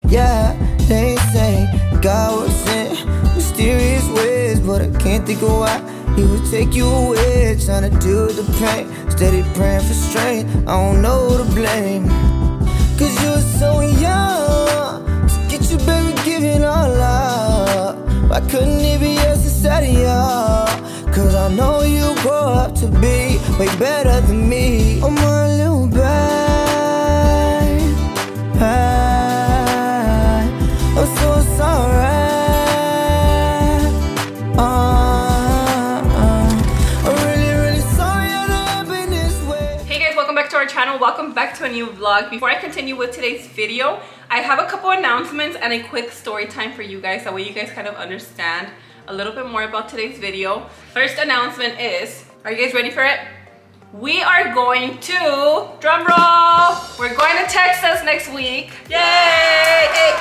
Yeah, they say God works in mysterious ways, but I can't think of why He would take you away, trying to deal with the pain, steady praying for strength. I don't know who to blame, cause you were so young to get your baby giving all up. Why couldn't it be us instead of y'all? Cause I know you grow up to be way better than me. Oh my little babe, oh so it's alright. To our channel, welcome back to a new vlog. Before I continue with today's video, I have a couple announcements and a quick story time for you guys, that way you guys kind of understand a little bit more about today's video. First announcement is, are you guys ready for it? We are going to, drum roll, we're going to Texas next week. Yay! Hey.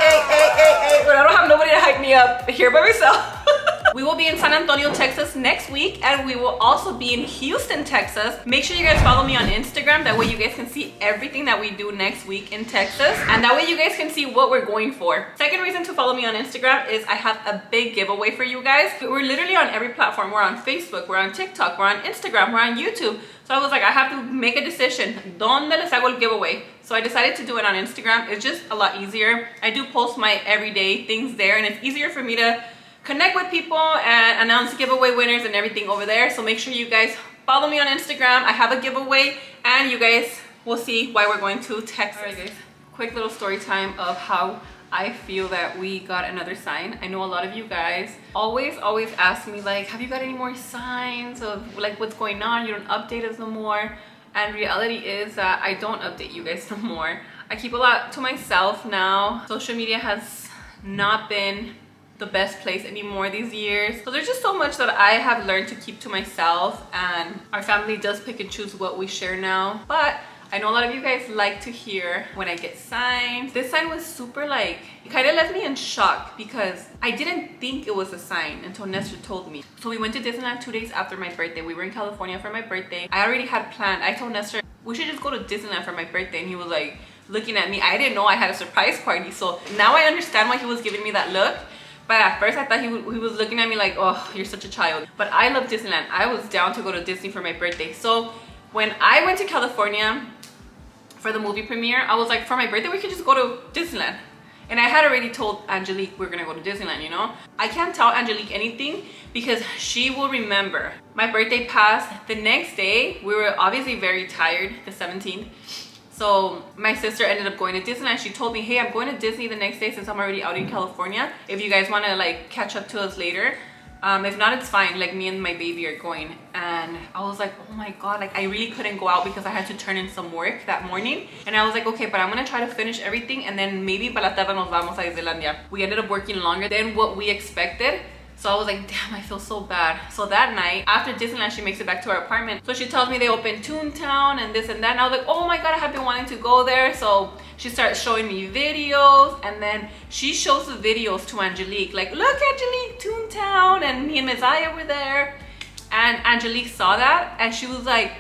But I don't have nobody to hype me up here by myself. We will be in San Antonio, Texas next week, and we will also be in Houston, Texas. Make sure you guys follow me on Instagram. That way you guys can see everything that we do next week in Texas, and that way you guys can see what we're going for. Second reason to follow me on Instagram is I have a big giveaway for you guys. We're literally on every platform. We're on Facebook, we're on TikTok, we're on Instagram, we're on YouTube. So I was like, I have to make a decision. ¿Dónde les hago el giveaway? So I decided to do it on Instagram. It's just a lot easier. I do post my everyday things there, and it's easier for me to connect with people and announce giveaway winners and everything over there. So make sure you guys follow me on Instagram. I have a giveaway, and you guys will see why we're going to Texas. All right, guys, quick little story time of how I feel that we got another sign. I know a lot of you guys always ask me, like, have you got any more signs of like what's going on? You don't update us no more. And reality is that I don't update you guys no more. I keep a lot to myself now. Social media has not been the best place anymore these years. So there's just so much that I have learned to keep to myself, and our family does pick and choose what we share now. But I know a lot of you guys like to hear when I get signs. This sign was super, like, it kind of left me in shock because I didn't think it was a sign until Nestor told me. So we went to Disneyland 2 days after my birthday. We were in California for my birthday. I already had planned. I told Nestor, we should just go to Disneyland for my birthday. And he was like looking at me. I didn't know I had a surprise party. So now I understand why he was giving me that look. But at first I thought he was looking at me like, oh, you're such a child. But I love Disneyland. I was down to go to Disney for my birthday. So when I went to California for the movie premiere, I was like, for my birthday, we could just go to Disneyland. And I had already told Angelique we're gonna go to Disneyland, you know? I can't tell Angelique anything because she will remember. My birthday passed. The next day, we were obviously very tired, the 17th. So my sister ended up going to Disneyland. She told me, hey, I'm going to Disney the next day since I'm already out in California. If you guys wanna like catch up to us later. If not, it's fine. Like, me and my baby are going. And I was like, oh my god, like I really couldn't go out because I had to turn in some work that morning. And I was like, okay, but I'm gonna try to finish everything, and then maybe para la tarde nos vamos a Disneylandia. We ended up working longer than what we expected. So I was like, damn, I feel so bad. So that night, after Disneyland, she makes it back to our apartment. So she tells me they opened Toontown and this and that. And I was like, oh my god, I have been wanting to go there. So she starts showing me videos, and then she shows the videos to Angelique. Like, look, Angelique, Toontown, and me and Messiah were there. And Angelique saw that, and she was like,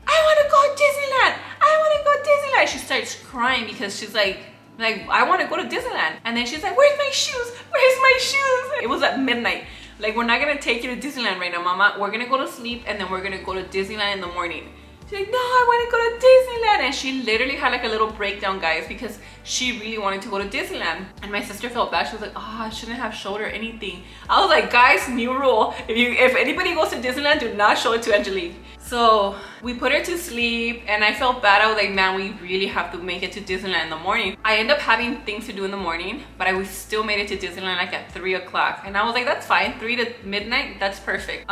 I want to go to Disneyland. I want to go to Disneyland. She starts crying because she's like, I want to go to Disneyland. And then she's like, where's my shoes? Where's my shoes? It was at midnight. Like, we're not going to take you to Disneyland right now, mama. We're going to go to sleep, and then we're going to go to Disneyland in the morning. She's like, no, I want to go to Disneyland. And she literally had like a little breakdown, guys, because she really wanted to go to Disneyland. And my sister felt bad. She was like, oh, I shouldn't have showed her anything. I was like, guys, new rule. If anybody goes to Disneyland, do not show it to Angelique. So we put her to sleep, and I felt bad. I was like, man, we really have to make it to Disneyland in the morning. I end up having things to do in the morning, but we still made it to Disneyland like at 3 o'clock. And I was like, that's fine, 3 to midnight, that's perfect.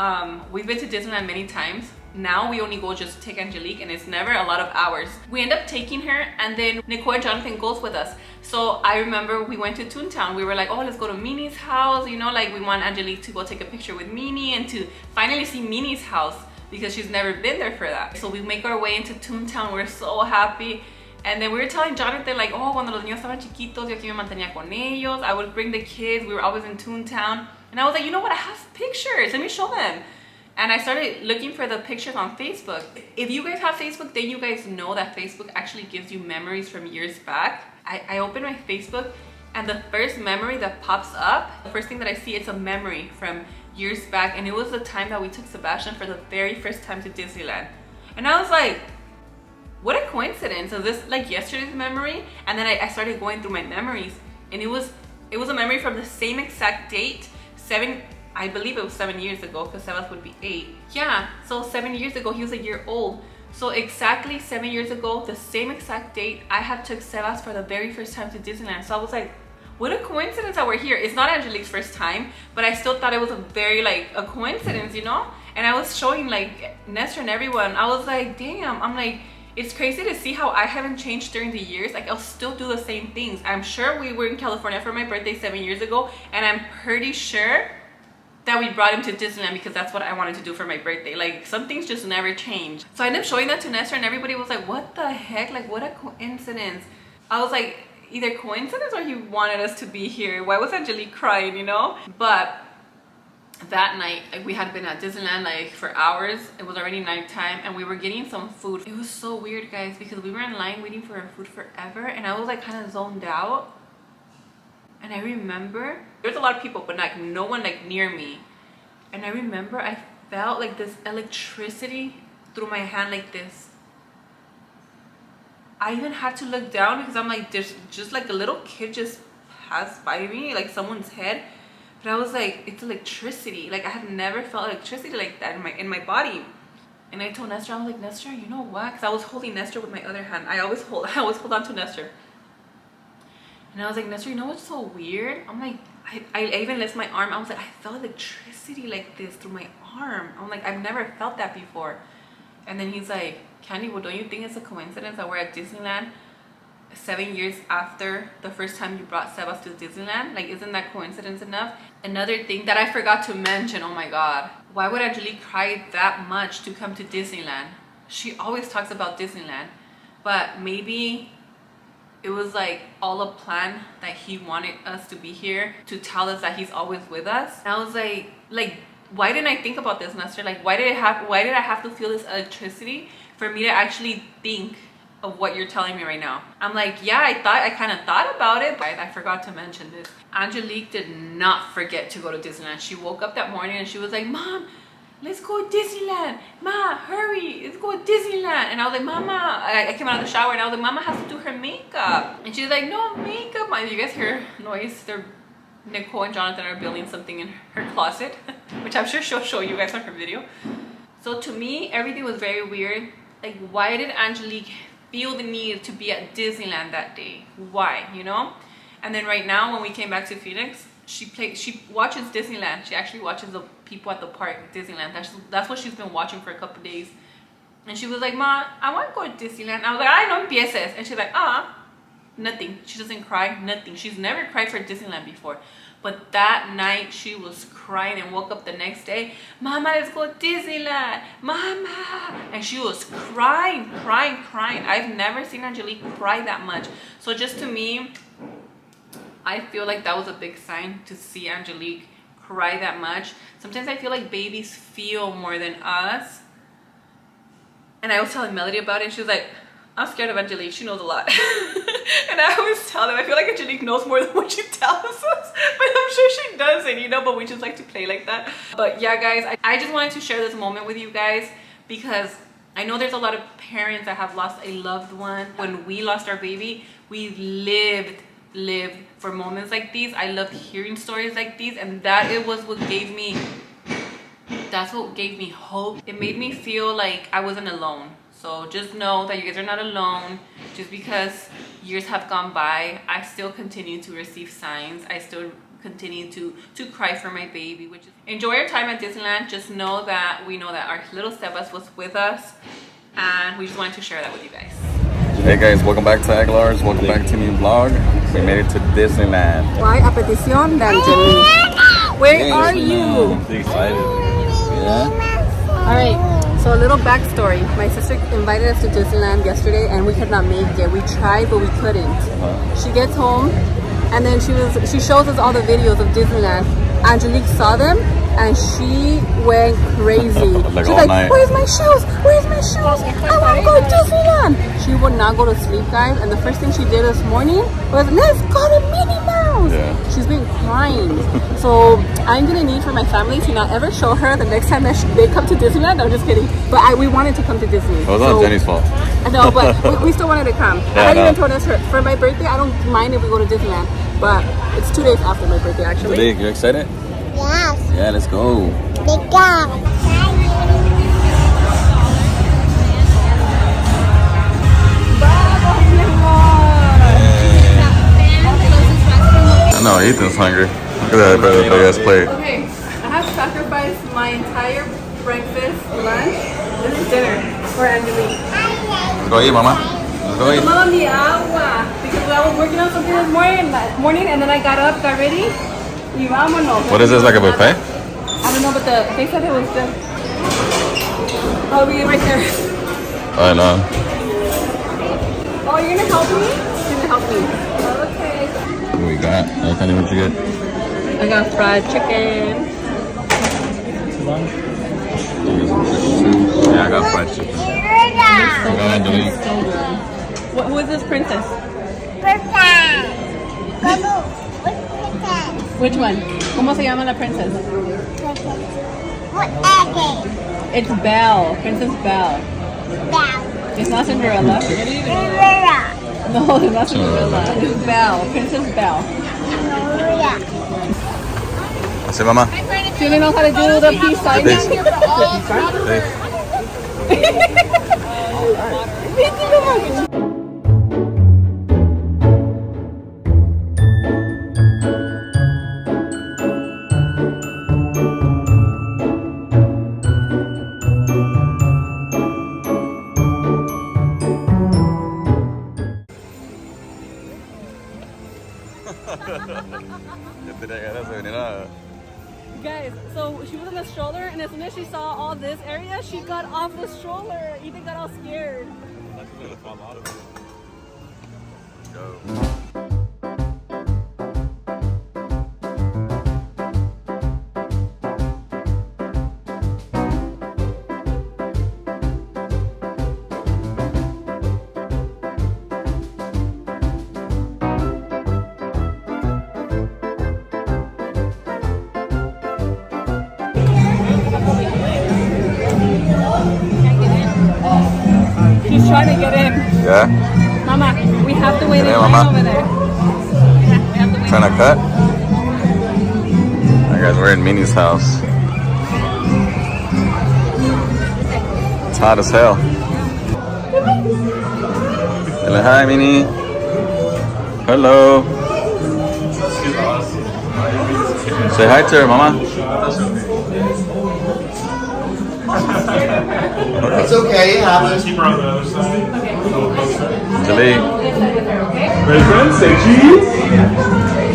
We've been to Disneyland many times. Now we only go just to take Angelique, and it's never a lot of hours. We end up taking her, and then Nicole and Jonathan goes with us. So I remember we went to Toontown. We were like, oh, let's go to Minnie's house. You know, like we want Angelique to go take a picture with Minnie and to finally see Minnie's house, because she's never been there for that. So we make our way into Toontown. We're so happy. And then we were telling Jonathan, like, oh, cuando los niños estaban chiquitos, yo aquí me mantenía con ellos. I would bring the kids. We were always in Toontown. And I was like, you know what? I have pictures. Let me show them. And I started looking for the pictures on Facebook. If you guys have Facebook, then you guys know that Facebook actually gives you memories from years back. I opened my Facebook, And the first memory that pops up, the first thing that I see, it's a memory from years back, and it was the time that we took Sebastian for the very first time to Disneyland. And I was like, what a coincidence. Is this like yesterday's memory? And then I started going through my memories, and it was a memory from the same exact date, I believe it was 7 years ago, because Sebas would be 8. Yeah, so 7 years ago, he was a year old. So exactly 7 years ago, the same exact date, I had took Sebas for the very first time to Disneyland. So I was like, what a coincidence that we're here. It's not Angelique's first time, but I still thought it was a very like a coincidence, you know? And I was showing like Nestor and everyone. I was like, damn, I'm like, it's crazy to see how I haven't changed during the years. Like, I'll still do the same things. I'm sure we were in California for my birthday 7 years ago, and I'm pretty sure that we brought him to Disneyland because that's what I wanted to do for my birthday. Like, some things just never change. So I ended up showing that to Nestor, and everybody was like, what the heck? Like, what a coincidence. I was like, either coincidence or he wanted us to be here. Why was Angelique crying, you know? But that night, we had been at Disneyland like for hours. It was already nighttime, and we were getting some food. It was so weird, guys, because we were in line waiting for our food forever, and I was like kind of zoned out. And I remember there's a lot of people, but like no one like near me. And I remember I felt like this electricity through my hand like this. I even had to look down because I'm like, there's just like a little kid just passed by me, like someone's head. But I was like, it's electricity. Like, I had never felt electricity like that in my body. And I told Nestor, I was like, Nestor, you know what? Because I was holding Nestor with my other hand. I always hold on to Nestor. And I was like, Nestor, you know what's so weird? I'm like, I even lifted my arm. I was like, I felt electricity like this through my arm. I'm like, I've never felt that before. And then he's like, Candy, well, don't you think it's a coincidence that we're at Disneyland 7 years after the first time you brought Sebas to Disneyland? Like, isn't that coincidence enough? Another thing that I forgot to mention, oh my god, why would Angelique cry that much to come to Disneyland? She always talks about Disneyland, but maybe it was like all a plan that he wanted us to be here to tell us that he's always with us. And I was like, why didn't I think about this, Nestor? Like, why did I have to feel this electricity for me to actually think of what you're telling me right now? I'm like, yeah, I kind of thought about it, but I forgot to mention this. Angelique did not forget to go to Disneyland. She woke up that morning and she was like, Mom, let's go to Disneyland. Ma, hurry, let's go to Disneyland. And I was like, Mama, I came out of the shower and I was like, Mama has to do her makeup. And she's like, no makeup. You guys hear noise? Nicole and Jonathan are building something in her closet, which I'm sure she'll show you guys on her video. So to me, everything was very weird. Like, why did Angelique feel the need to be at Disneyland that day? Why, you know? And then right now, when we came back to Phoenix, she watches Disneyland. She actually watches the people at the park at Disneyland. That's what she's been watching for a couple days. And she was like, Ma, I want to go to Disneyland. I was like, I no empieces. And she's like, nothing. She doesn't cry, nothing. She's never cried for Disneyland before. But that night, she was crying and woke up the next day, Mama, let's go to Disneyland, Mama. And she was crying. I've never seen Angelique cry that much. So just to me, I feel like that was a big sign to see Angelique cry that much. Sometimes I feel like babies feel more than us. And I was telling Melody about it, and she was like, I'm scared of Angelique, she knows a lot. And I always tell them, I feel like Angelique knows more than what she tells us. But I'm sure she doesn't, you know, but we just like to play like that. But yeah, guys, I just wanted to share this moment with you guys because I know there's a lot of parents that have lost a loved one. When we lost our baby, we lived for moments like these. I loved hearing stories like these, and that's what gave me hope. It made me feel like I wasn't alone. So just know that you guys are not alone. Just because years have gone by, I still continue to receive signs. I still continue to cry for my baby. Enjoy your time at Disneyland. Just know that we know that our little Sebas was with us, and we just wanted to share that with you guys. Hey guys, welcome back to Aguilar's. Welcome back to a new vlog. We made it to Disneyland. Why a petición de Angelique? Where are you? I'm excited. Yeah. All right. So a little backstory. My sister invited us to Disneyland yesterday and we could not make it. We tried, but we couldn't. She gets home and then she shows us all the videos of Disneyland. Angelique saw them and she went crazy. She's like, where's my shoes? Where's my shoes? I want to go to Disneyland. She would not go to sleep, guys. And the first thing she did this morning was, let's go to Minnie Mouse. mind. So I'm gonna need for my family to not ever show her the next time that they come to Disneyland. No, I'm just kidding. But we wanted to come to Disney. It was not Jenny's fault. I know, but we still wanted to come. Yeah, I even told us for my birthday, I don't mind if we go to Disneyland. But it's 2 days after my birthday, actually. Big, you excited? Yes. Yeah, let's go. Big dog. I know, Ethan's hungry. Look at that big ass plate. Okay, I have sacrificed my entire breakfast, lunch. This is dinner for Angelique. Let's go eat, mama. Let's go eat. Mama, mi agua. Because I was working on something this morning and then I got up, got ready. Y vámonos. What is this, like a buffet? I don't know, but they said it was good. I'll be right there. I know. Oh, you're gonna help me? You're gonna help me. Okay. What do we got? I can't even what you get. I got fried chicken. Yeah, I got fried chicken. So good. Who is this princess? Which one? ¿Cómo se llama la princess? It's Belle. Princess Belle. It's not Cinderella. No, it's not Cinderella. It's Belle. Princess Belle. Say, mama. Do you know how to do the peace sign? Peace. Guys, so she was in a stroller, and as soon as she saw all this area, she got off the stroller. Ethan got all scared. Go. She's trying to get in. Yeah? Mama, we have to wait in Get in, line Mama. over there. Yeah, we have to wait. Trying to cut? Alright guys, we're in Minnie's house. It's hot as hell. Hello, hi Minnie. Hello. Say hi to her, mama. It's okay, it happens. Angelique. Ready, friends? Say cheese.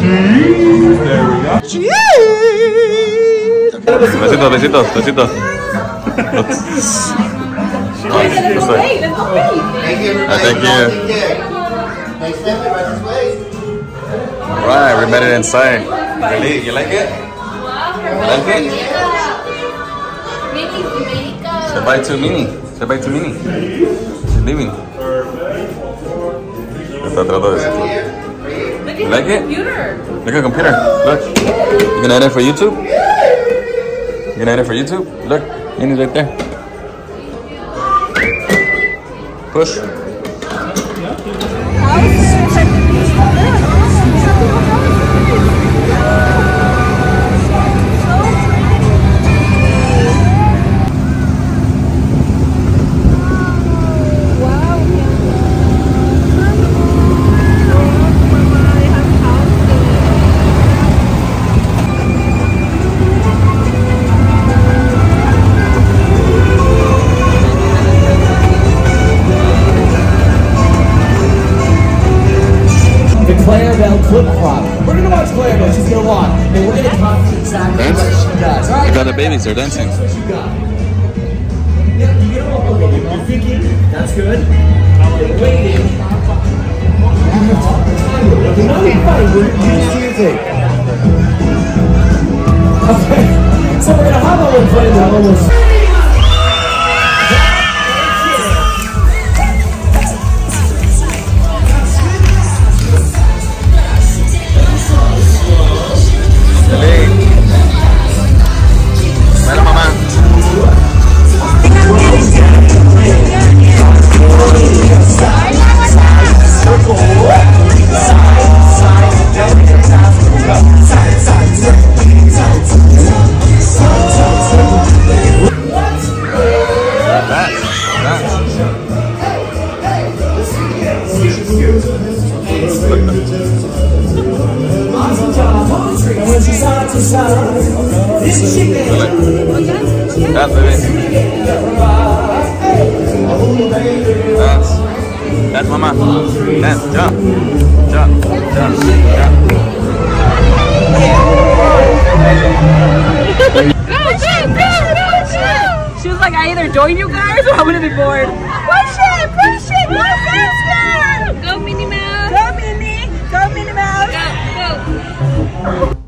Cheese. There we go. Cheese. Besitos, besitos, besitos. Wait, let's go wait. Let's go wait. Thank you, everybody. Thank you. Hey, Stephanie, right this way. Alright, we made it inside. Angelique, you like it? You like it? Say bye to Minnie. Say bye to Minnie. She's leaving. Está tratando de decir. You like it? Computer. Look at the computer. Look. You gonna edit for YouTube? You gonna edit for YouTube? Look. Minnie's right there. Push. Clarabelle flip-flop. We're gonna watch Clarabelle, she's gonna walk, and we're gonna talk to exactly Dance? what she does. Alright? You got the babies, they're dancing. That's what you got. Yeah, you get them all. Okay, you're thinking, that's good. You're waiting. Okay, fine, we're just do your thing. Okay, so we're gonna have one play that almost. Dance, baby. Dance. Dance, mama. Dance. Jump. Jump. Jump. Jump. She was like, I either join you guys or I'm gonna be bored. Push it, push it, go faster! Go Minnie Mouse! Go Minnie! Go Minnie Mouse! Go, go!